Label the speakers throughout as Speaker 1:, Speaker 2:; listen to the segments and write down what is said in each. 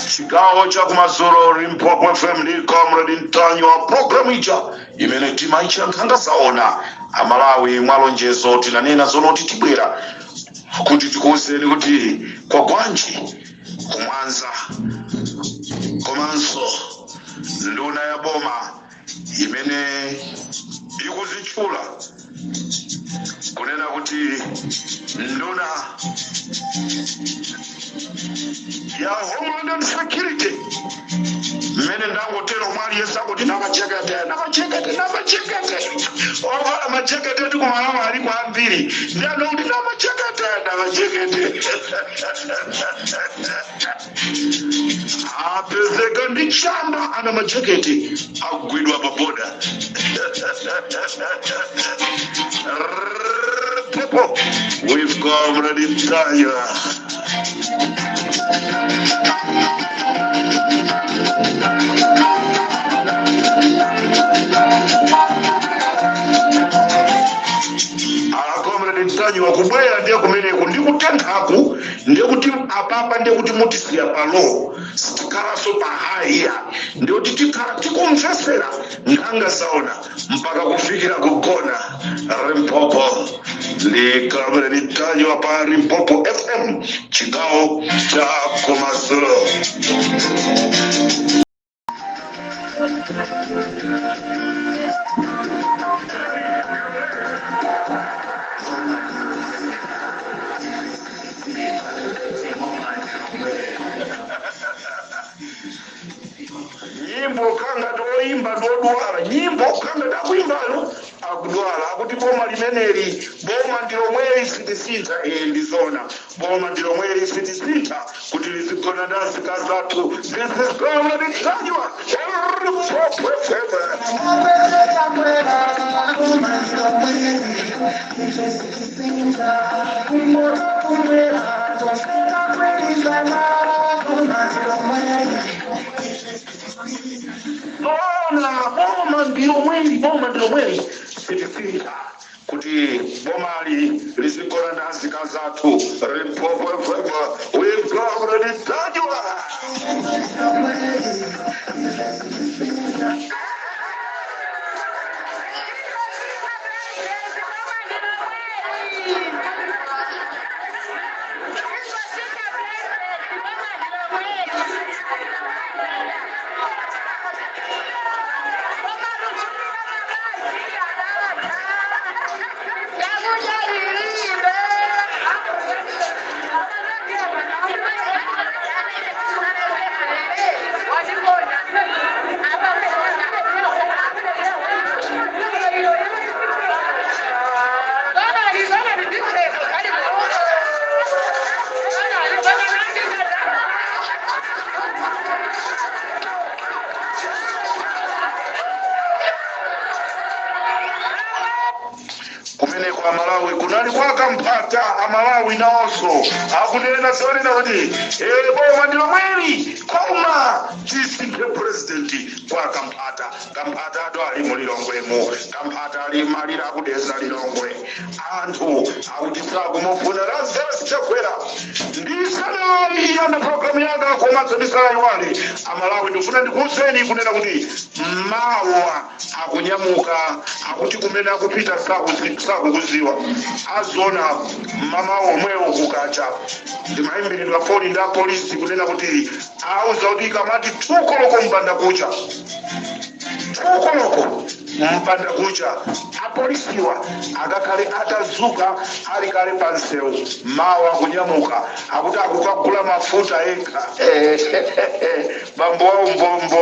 Speaker 1: Chigawo cha kumazuro Limpopo FM ndi Comrade Ntanyo wa programu ija imene timaicha nkhanga zaona amalawi mwalonjezo tinanena zonoti tibwera kuti tikuwuzeni kuti kwa gwanji kumwanza komanso nduna ya boma imene ikuzitchula kunena kuti nduna ya Homeland Security mene ndangotero mwali yesakuti namachekete ovala machekete tikumalawa ali kwa ambiri ndiyano kuti namachekete apezeka ndi chamba ana machekete akugwidwa paboda people we've come ready to tire. Wa kubwera ndiye kumeneko ndikutenthako ndiye kuti apapa ndiye kuti mutisiya palo sitikalaso pahaya ndiye kuti tikhala tikumvesera nkhanga zaona mpaka kufikira kugona Limpopo ndi Comrade Ntanyo pa Limpopo FM chigawo cha Kumazulu. Nyimbo kanga toimba ndodwala nyimbo kanga takuimbalo akudwala akuti boma limeneli boma ndilo mweri sitisintha ndizona boma ndilo mweri sitisintha kuti lizigona ndasi kazatu. This is Comrade Ntanyo boma ndilo mweri sitisintha kuti bomali lizigona ndasi kazatu. Limpopo FM with Comrade Ntanyo. Malawi kunali kwakampata amalawi naoso akunena sonena kuti boma ndilo mweri koma tisinthe president kwakampata kampata ado ali mu Lilongwemo kampata ali malira akudeza Lilongwe anthu akutisako mofuna lazarus chakwera ndisalali yana programu yanga komanso ndisalali wale amalawi ndifuna ndikuwuzeni kunena kuti mawa akunyamuka akuti kumene akupita sakukuziwa azona mama omwewo kukacha ndimayimbiridwa foni nda polisi kunena kuti auza kuti kamati tukoloko mbanda kucha tukoloko mpanda kucha apolisiwa akakale atazuka ali kale panseu mawa kunyamuka akuti akukagula mafuta eka bambo wa umbombo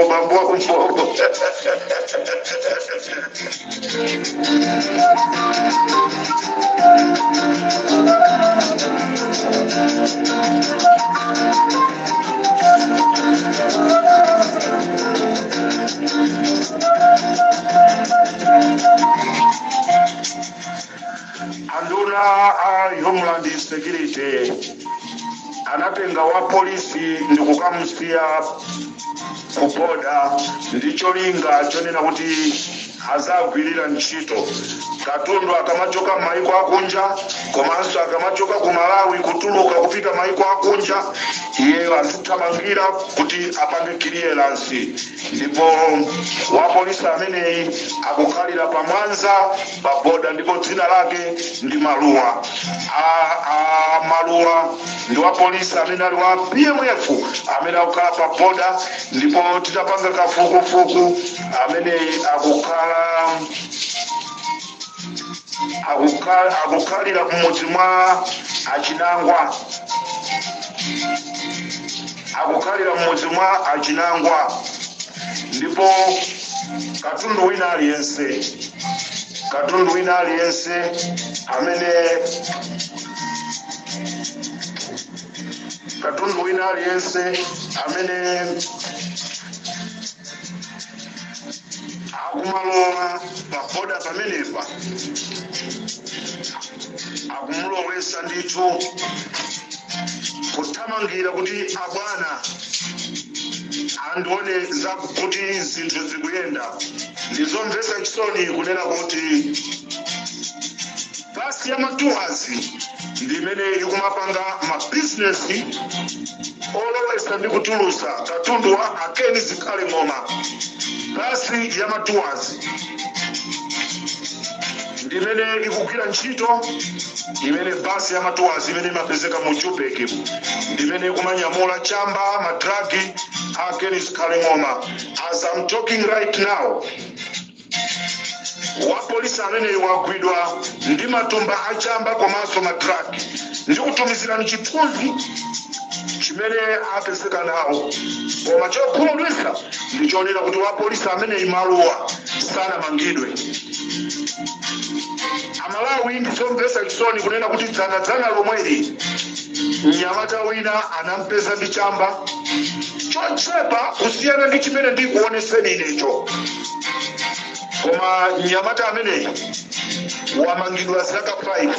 Speaker 1: anduna Homeland Security anatenga wa polisi ndikukamusiya kuboda ndicho linga chonena kuti azagwirira ntchito katundu akamachoka maiko akunja komanso akamachoka ku Malawi kutuluka kupita maiko akunja iye azithamangira kuti apange clearance ndipo wa polisi ameneyi akukhalira pamwanza pa boda ndipo dzina lake ndi Maluwa Maluwa ndi wa polisi amene ali wa PMF amene akukhala pa boda ndipo titapanga kafukufuku ameneyi akukhalira mmudzi mwa achinangwa ndipo katundu wina aliyense amene akumalowa paboda pamenepa akumulowesa ndithu kuthamangira kuti abwana andione zakuti zinthu zikuyenda ndizomvetsa chisoni kunena kuti basi ya matuhazi ndimene ikumapanga mabizinesi olowesa ndi kutulusa katundu wa akeni zikhale ng'oma basi ya matuhazi ndimene ikugwira ntchito imene basi ya matuhazi imene imapezeka mu Joburg ndimene ikumanyamula chamba madragi akeni zikhale ng'oma. As I'm talking right now, wa polisi amene wagwidwa ndi matumba achamba komanso madragi ndi kutumizirani chithunzi chimene apezeka nawo koma chokhumudwitsa ndichonera kuti wa polisi amene Maluwa sanamangidwe. Amalawi ndizomvetsa chisoni kunena kuti dzana lomweli mnyamata wina anampeza ndi chamba chochepa kusiyana ndi chimene ndikuoneseni inecho, koma mnyamata ameneyi wamangidwa zaka 5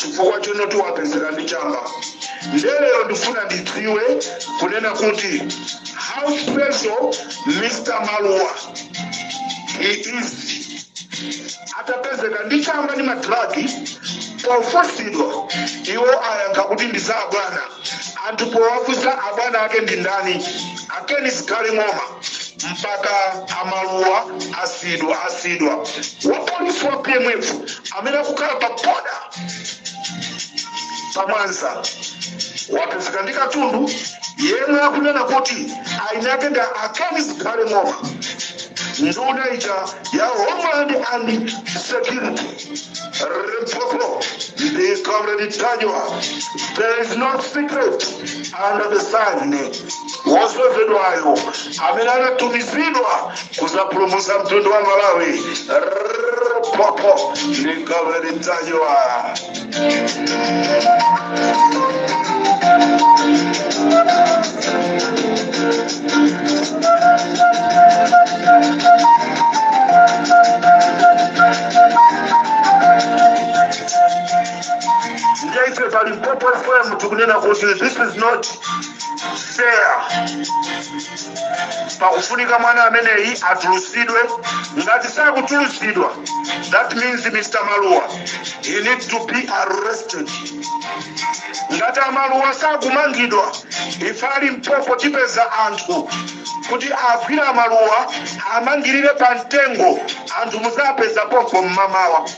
Speaker 1: chifukwa chonoti wapezeka ndi chamba. Lero ndifuna ndidziwe kunena kuti how special Mr. Maluwa he is atapezeka ndi chamba ndi madragi pofusidwa iwo ayankha kuti ndizabwana anthu powafusa abwana ake ndi ndani akeni zikhale ng'oma mpaka Amaluwa asidwa. Wa polisi wa PMF amene akukhala pa boda pamwanza wapezeka ndi katundu yemwe akunena kuti ainake nga akeni zikhale ng'oma. Nduna ija ya Homeland and Security Repopo the Comrade Tajwa, there is no secret under the sun. Wosozedwayo amene anatumizidwa kuzapulumutsa mtundu wa Malawi. Repopo the Comrade Tajwa. This is not fair. Pakufunika mwana ameneyi atulusidwe. Ngati sakutulusidwa, that means Mr. Maluwa, he needs to be arrested. Ngati Maluwa sakumangidwa, ifali mpopo tipeza anthu kuti agwira Maluwa amangirire pa mtengo anthu muzapeza popo mmamawa.